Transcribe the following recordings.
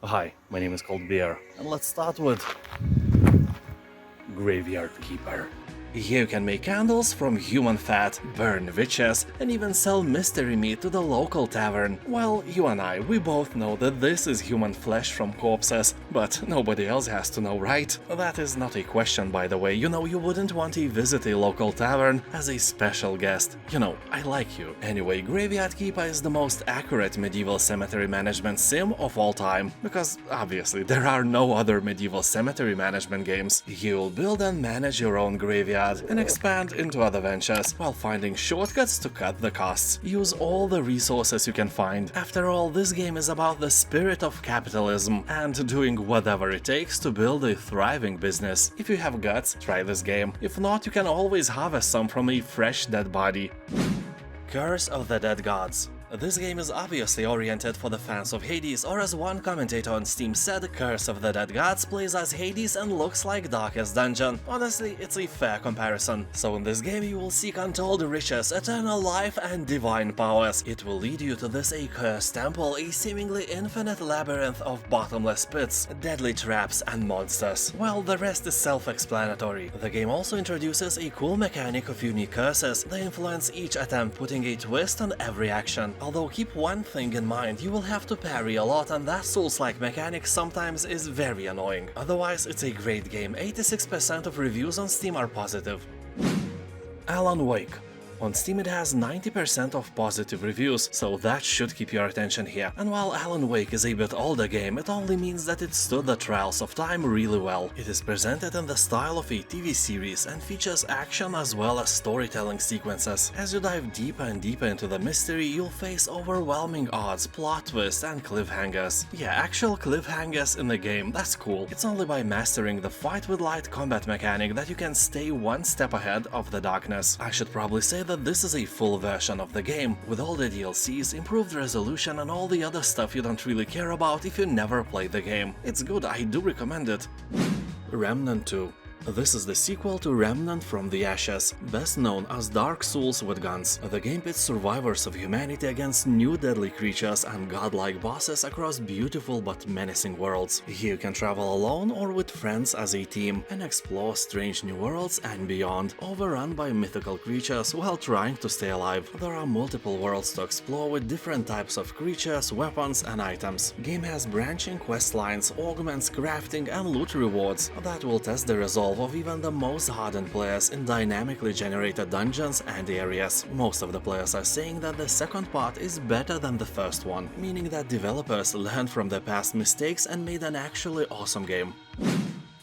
Hi, my name is Cold Beer, and let's start with Graveyard Keeper. Here you can make candles from human fat, burn witches, and even sell mystery meat to the local tavern. Well, you and I, we both know that this is human flesh from corpses, but nobody else has to know, right? That is not a question, by the way. You know, you wouldn't want to visit a local tavern as a special guest. You know, I like you. Anyway, Graveyard Keeper is the most accurate medieval cemetery management sim of all time, because obviously there are no other medieval cemetery management games. You'll build and manage your own graveyard and expand into other ventures while finding shortcuts to cut the costs. Use all the resources you can find. After all, this game is about the spirit of capitalism and doing whatever it takes to build a thriving business. If you have guts, try this game. If not, you can always harvest some from a fresh dead body. Curse of the Dead Gods. This game is obviously oriented for the fans of Hades, or as one commentator on Steam said, Curse of the Dead Gods plays as Hades and looks like Darkest Dungeon. Honestly, it's a fair comparison. So in this game you will seek untold riches, eternal life and divine powers. It will lead you to this accursed temple, a seemingly infinite labyrinth of bottomless pits, deadly traps and monsters. Well, the rest is self-explanatory. The game also introduces a cool mechanic of unique curses. They influence each attempt, putting a twist on every action. Although keep one thing in mind, you will have to parry a lot, and that Souls-like mechanic sometimes is very annoying. Otherwise, it's a great game. 86% of reviews on Steam are positive. Alan Wake. On Steam it has 90% of positive reviews, so that should keep your attention here. And while Alan Wake is a bit older game, it only means that it stood the trials of time really well. It is presented in the style of a TV series and features action as well as storytelling sequences. As you dive deeper and deeper into the mystery, you'll face overwhelming odds, plot twists and cliffhangers. Yeah, actual cliffhangers in the game, that's cool. It's only by mastering the fight with light combat mechanic that you can stay one step ahead of the darkness. I should probably say that this is a full version of the game, with all the DLCs, improved resolution and all the other stuff you don't really care about if you never played the game. It's good, I do recommend it. Remnant 2. This is the sequel to Remnant from the Ashes, best known as Dark Souls with guns. The game pits survivors of humanity against new deadly creatures and godlike bosses across beautiful but menacing worlds. Here you can travel alone or with friends as a team and explore strange new worlds and beyond, overrun by mythical creatures while trying to stay alive. There are multiple worlds to explore with different types of creatures, weapons and items. Game has branching quest lines, augments, crafting and loot rewards that will test the resolve of even the most hardened players in dynamically generated dungeons and areas. Most of the players are saying that the second part is better than the first one, meaning that developers learned from their past mistakes and made an actually awesome game.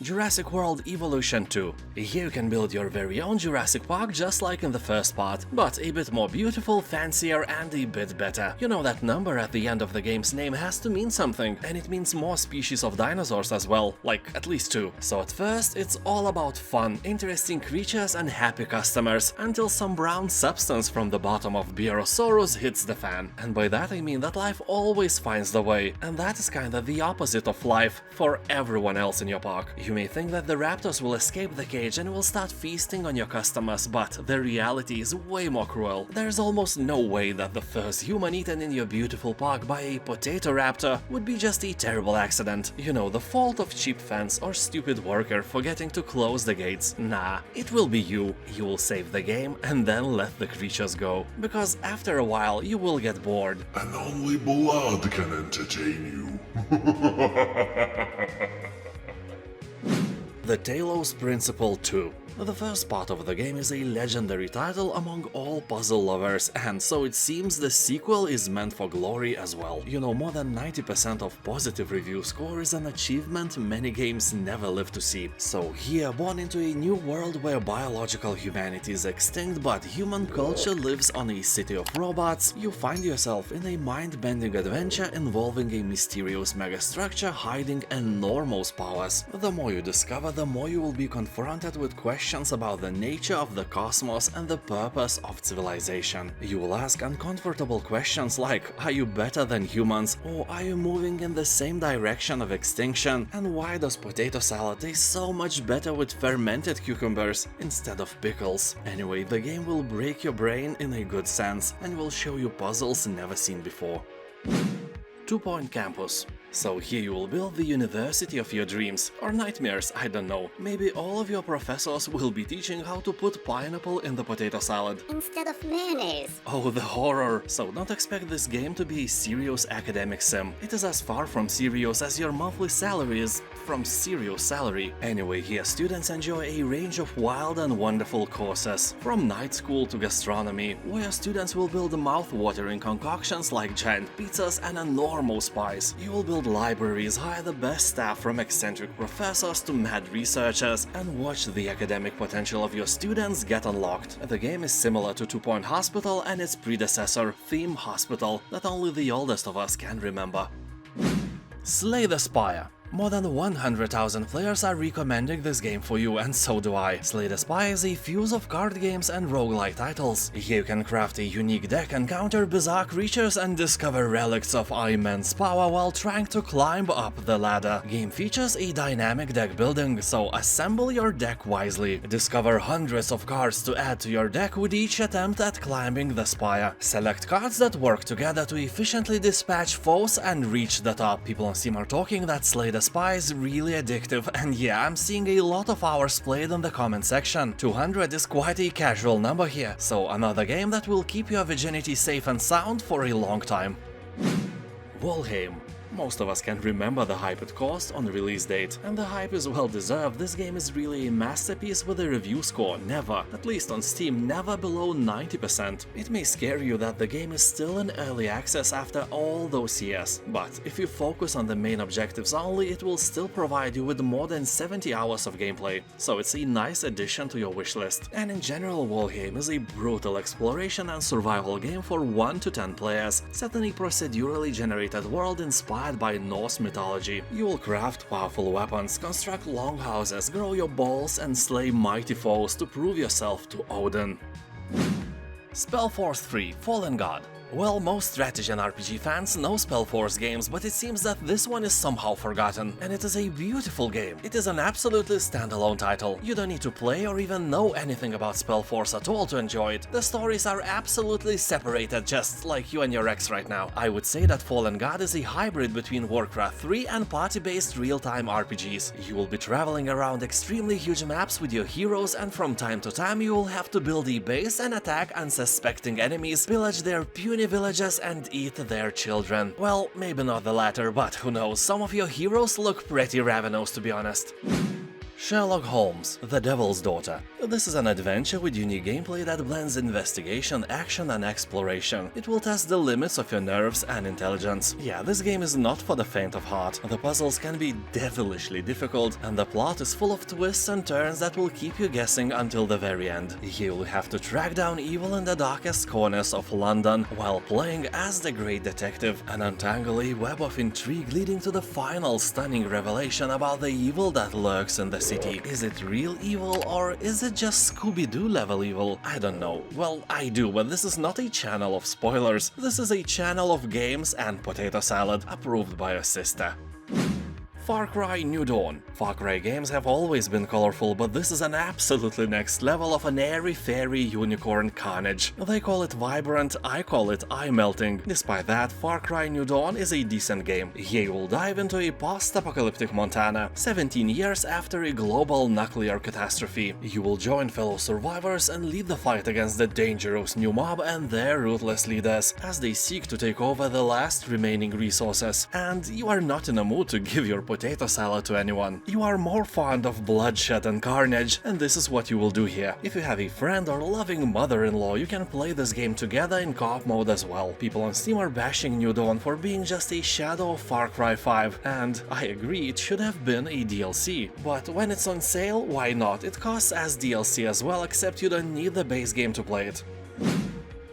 Jurassic World Evolution 2. Here you can build your very own Jurassic Park just like in the first part, but a bit more beautiful, fancier and a bit better. You know that number at the end of the game's name has to mean something, and it means more species of dinosaurs as well, like at least 2. So at first it's all about fun, interesting creatures and happy customers, until some brown substance from the bottom of Beerosaurus hits the fan. And by that I mean that life always finds the way, and that is kinda the opposite of life for everyone else in your park. You may think that the raptors will escape the cage and will start feasting on your customers, but the reality is way more cruel. There's almost no way that the first human eaten in your beautiful park by a potato raptor would be just a terrible accident. You know, the fault of cheap fence or stupid worker forgetting to close the gates. Nah, it will be you. You will save the game and then let the creatures go. Because after a while you will get bored. And only blood can entertain you. The Talos Principle 2. The first part of the game is a legendary title among all puzzle lovers, and so it seems the sequel is meant for glory as well. You know, more than 90% of positive review score is an achievement many games never live to see. So here, born into a new world where biological humanity is extinct but human culture lives on a city of robots, you find yourself in a mind-bending adventure involving a mysterious megastructure hiding enormous powers. The more you discover, the more you will be confronted with questions about the nature of the cosmos and the purpose of civilization. You will ask uncomfortable questions like, are you better than humans, or are you moving in the same direction of extinction, and why does potato salad taste so much better with fermented cucumbers instead of pickles? Anyway, the game will break your brain in a good sense and will show you puzzles never seen before. 2 Point Campus. So here you will build the university of your dreams, or nightmares, I don't know. Maybe all of your professors will be teaching how to put pineapple in the potato salad. Instead of mayonnaise. Oh, the horror! So don't expect this game to be a serious academic sim. It is as far from serious as your monthly salary is from serious salary. Anyway, here students enjoy a range of wild and wonderful courses, from night school to gastronomy, where students will build mouth-watering concoctions like giant pizzas and enormous pies. You will build libraries, hire the best staff from eccentric professors to mad researchers, and watch the academic potential of your students get unlocked. The game is similar to Two Point Hospital and its predecessor, Theme Hospital, that only the oldest of us can remember. Slay the Spire. More than 100,000 players are recommending this game for you, and so do I. Slay the Spire is a fuse of card games and roguelike titles. Here you can craft a unique deck, encounter bizarre creatures, and discover relics of immense power while trying to climb up the ladder. Game features a dynamic deck building, so assemble your deck wisely. Discover hundreds of cards to add to your deck with each attempt at climbing the spire. Select cards that work together to efficiently dispatch foes and reach the top. People on Steam are talking that Slay the Spire is really addictive, and yeah, I'm seeing a lot of hours played in the comment section. 200 is quite a casual number here, so another game that will keep your virginity safe and sound for a long time. Valheim. Most of us can remember the hype it caused on release date, and the hype is well deserved. This game is really a masterpiece with a review score never, at least on Steam, never below 90%. It may scare you that the game is still in early access after all those years, but if you focus on the main objectives only, it will still provide you with more than 70 hours of gameplay, so it's a nice addition to your wishlist. And in general, Valheim is a brutal exploration and survival game for 1 to 10 players, set in a procedurally generated world inspired by Norse mythology. You will craft powerful weapons, construct longhouses, grow your balls, and slay mighty foes to prove yourself to Odin. SpellForce 3 Fallen God. Well, most strategy and RPG fans know SpellForce games, but it seems that this one is somehow forgotten, and it is a beautiful game. It is an absolutely standalone title. You don't need to play or even know anything about SpellForce at all to enjoy it. The stories are absolutely separated, just like you and your ex right now. I would say that Fallen God is a hybrid between Warcraft 3 and party-based real-time RPGs. You will be traveling around extremely huge maps with your heroes, and from time to time you will have to build a base and attack unsuspecting enemies, pillage their puny villages, and eat their children. Well, maybe not the latter, but who knows, some of your heroes look pretty ravenous, to be honest. Sherlock Holmes, The Devil's Daughter. This is an adventure with unique gameplay that blends investigation, action, and exploration. It will test the limits of your nerves and intelligence. Yeah, this game is not for the faint of heart. The puzzles can be devilishly difficult, and the plot is full of twists and turns that will keep you guessing until the very end. You'll have to track down evil in the darkest corners of London while playing as the great detective and untangle a web of intrigue leading to the final stunning revelation about the evil that lurks in the city. Is it real evil, or is it just Scooby-Doo level evil? I don't know. Well, I do, but this is not a channel of spoilers. This is a channel of games and potato salad, approved by a sister. Far Cry New Dawn. Far Cry games have always been colorful, but this is an absolutely next level of an airy-fairy unicorn carnage. They call it vibrant, I call it eye-melting. Despite that, Far Cry New Dawn is a decent game. Here you will dive into a post-apocalyptic Montana, 17 years after a global nuclear catastrophe. You will join fellow survivors and lead the fight against the dangerous new mob and their ruthless leaders, as they seek to take over the last remaining resources. And you are not in a mood to give your potato salad to anyone. You are more fond of bloodshed and carnage, and this is what you will do here. If you have a friend or loving mother-in-law, you can play this game together in co-op mode as well. People on Steam are bashing New Dawn for being just a shadow of Far Cry 5, and I agree, it should have been a DLC. But when it's on sale, why not? It costs as DLC as well, except you don't need the base game to play it.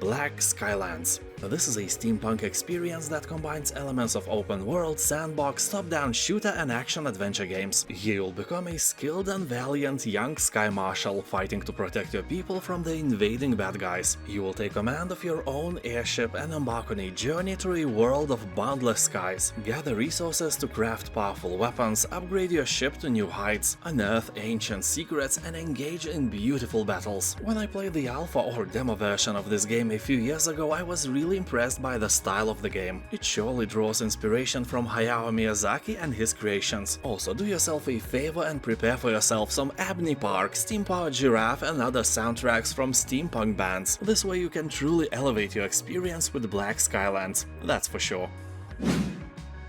Black Skylands. This is a steampunk experience that combines elements of open world, sandbox, top-down shooter and action-adventure games. Here you'll become a skilled and valiant young sky marshal, fighting to protect your people from the invading bad guys. You will take command of your own airship and embark on a journey through a world of boundless skies. Gather resources to craft powerful weapons, upgrade your ship to new heights, unearth ancient secrets, and engage in beautiful battles. When I played the alpha or demo version of this game a few years ago, I was really really impressed by the style of the game. It surely draws inspiration from Hayao Miyazaki and his creations. Also, do yourself a favor and prepare for yourself some Abney Park, Steam-Powered Giraffe and other soundtracks from steampunk bands. This way you can truly elevate your experience with Black Skylands, that's for sure.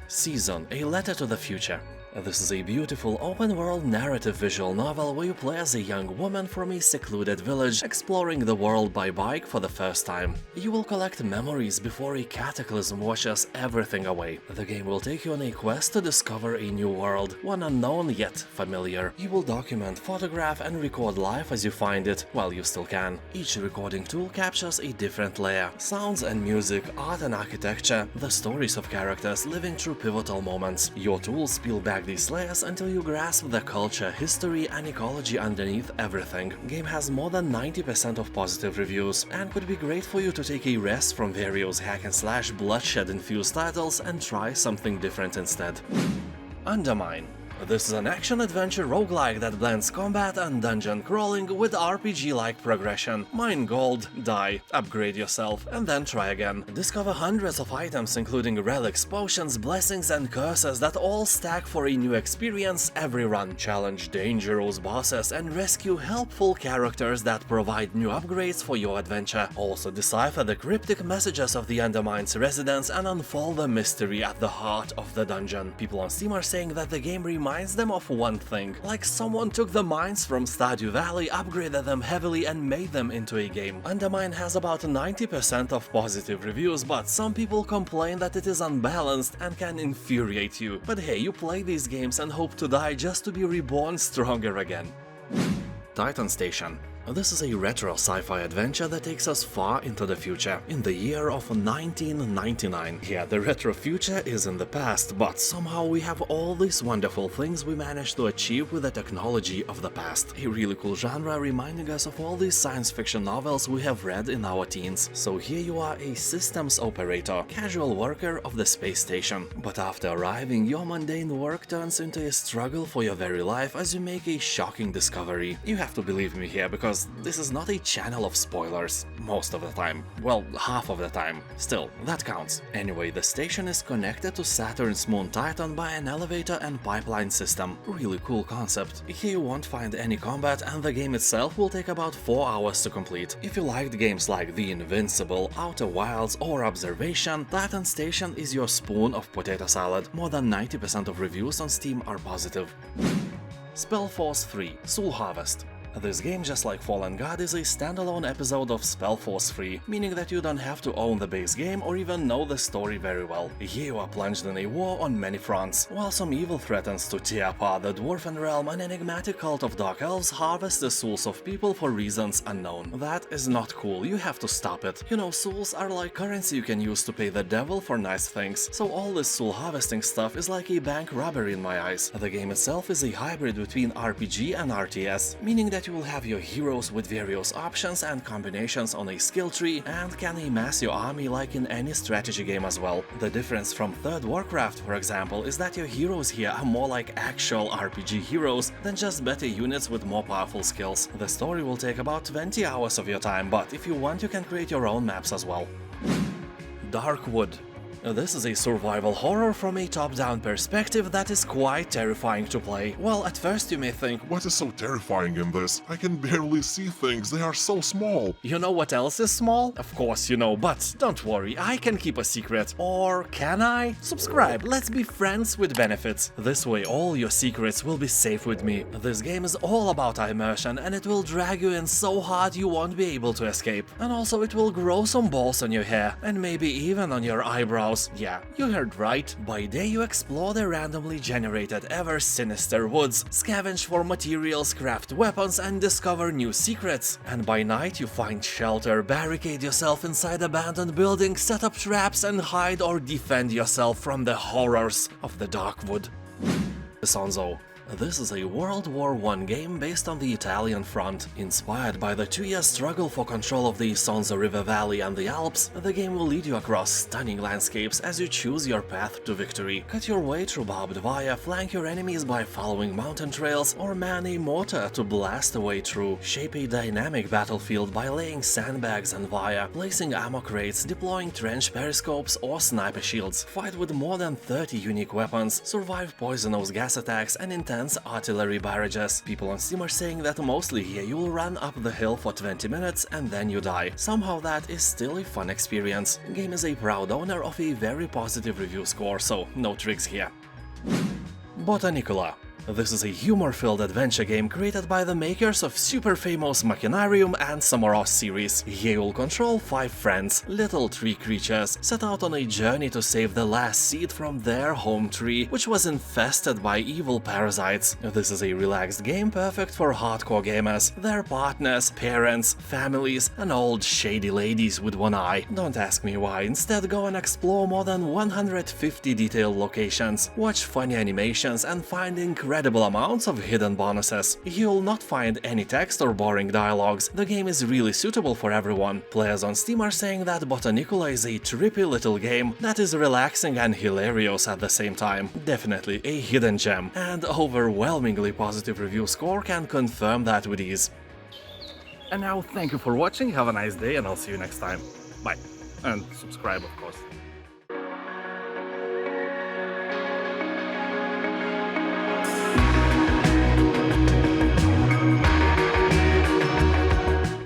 Season, a letter to the future. This is a beautiful open-world narrative visual novel where you play as a young woman from a secluded village exploring the world by bike for the first time. You will collect memories before a cataclysm washes everything away. The game will take you on a quest to discover a new world, one unknown yet familiar. You will document, photograph and record life as you find it, while you still can. Each recording tool captures a different layer. Sounds and music, art and architecture, the stories of characters living through pivotal moments. Your tools peel back these layers until you grasp the culture, history and ecology underneath everything. Game has more than 90% of positive reviews and could be great for you to take a rest from various hack-and-slash bloodshed-infused titles and try something different instead. UnderMine. This is an action-adventure roguelike that blends combat and dungeon crawling with RPG-like progression. Mine gold, die, upgrade yourself, and then try again. Discover hundreds of items including relics, potions, blessings and curses that all stack for a new experience every run. Challenge dangerous bosses and rescue helpful characters that provide new upgrades for your adventure. Also decipher the cryptic messages of the Undermine's residents and unfold the mystery at the heart of the dungeon. People on Steam are saying that the game reminds them of one thing, like someone took the mines from Stardew Valley, upgraded them heavily and made them into a game. UnderMine has about 90% of positive reviews, but some people complain that it is unbalanced and can infuriate you. But hey, you play these games and hope to die just to be reborn stronger again. Titan Station. This is a retro sci-fi adventure that takes us far into the future, in the year of 1999. Yeah, the retro future is in the past, but somehow we have all these wonderful things we managed to achieve with the technology of the past. A really cool genre reminding us of all these science fiction novels we have read in our teens. So here you are, a systems operator, casual worker of the space station. But after arriving, your mundane work turns into a struggle for your very life as you make a shocking discovery. You have to believe me here, because this is not a channel of spoilers. Most of the time. Well, half of the time. Still, that counts. Anyway, the station is connected to Saturn's moon Titan by an elevator and pipeline system. Really cool concept. Here you won't find any combat and the game itself will take about 4 hours to complete. If you liked games like The Invincible, Outer Wilds or Observation, Titan Station is your spoon of potato salad. More than 90% of reviews on Steam are positive. SpellForce 3 Soul Harvest. This game, just like Fallen God, is a standalone episode of SpellForce 3, meaning that you don't have to own the base game or even know the story very well. Here you are plunged in a war on many fronts. While some evil threatens to tear apart the Dwarven realm, an enigmatic cult of dark elves harvest the souls of people for reasons unknown. That is not cool, you have to stop it. You know, souls are like currency you can use to pay the devil for nice things, so all this soul harvesting stuff is like a bank robbery in my eyes. The game itself is a hybrid between RPG and RTS, meaning that you will have your heroes with various options and combinations on a skill tree and can amass your army like in any strategy game as well. The difference from 3rd Warcraft, for example, is that your heroes here are more like actual RPG heroes than just better units with more powerful skills. The story will take about 20 hours of your time, but if you want you can create your own maps as well. Darkwood. This is a survival horror from a top-down perspective that is quite terrifying to play. Well, at first you may think, What is so terrifying in this? I can barely see things, they are so small. you know what else is small? Of course you know, but don't worry, I can keep a secret. Or can I? Subscribe, let's be friends with benefits. This way all your secrets will be safe with me. This game is all about immersion and it will drag you in so hard you won't be able to escape. And also it will grow some balls on your hair and maybe even on your eyebrows. Yeah, you heard right. By day you explore the randomly generated ever sinister woods, scavenge for materials, craft weapons and discover new secrets. And by night you find shelter, barricade yourself inside abandoned buildings, set up traps and hide or defend yourself from the horrors of the Darkwood. Isonzo. This is a World War I game based on the Italian front. Inspired by the 2-year struggle for control of the Isonzo River Valley and the Alps, the game will lead you across stunning landscapes as you choose your path to victory. Cut your way through barbed wire, flank your enemies by following mountain trails, or man a mortar to blast a way through. Shape a dynamic battlefield by laying sandbags and wire, placing ammo crates, deploying trench periscopes or sniper shields. Fight with more than 30 unique weapons, survive poisonous gas attacks and intense artillery barrages. People on Steam are saying that mostly here you will run up the hill for 20 minutes and then you die. Somehow that is still a fun experience. The game is a proud owner of a very positive review score, so no tricks here. Botanicula. This is a humor-filled adventure game created by the makers of super famous Machinarium and Samorost series. Here you'll control 5 friends, little tree creatures, set out on a journey to save the last seed from their home tree, which was infested by evil parasites. This is a relaxed game perfect for hardcore gamers, their partners, parents, families, and old shady ladies with one eye. Don't ask me why, instead go and explore more than 150 detailed locations, watch funny animations, and find incredible amounts of hidden bonuses. You'll not find any text or boring dialogues. The game is really suitable for everyone. Players on Steam are saying that Botanicula is a trippy little game that is relaxing and hilarious at the same time. Definitely a hidden gem, and overwhelmingly positive review score can confirm that with ease. And now thank you for watching, have a nice day, and I'll see you next time. Bye. And subscribe, of course.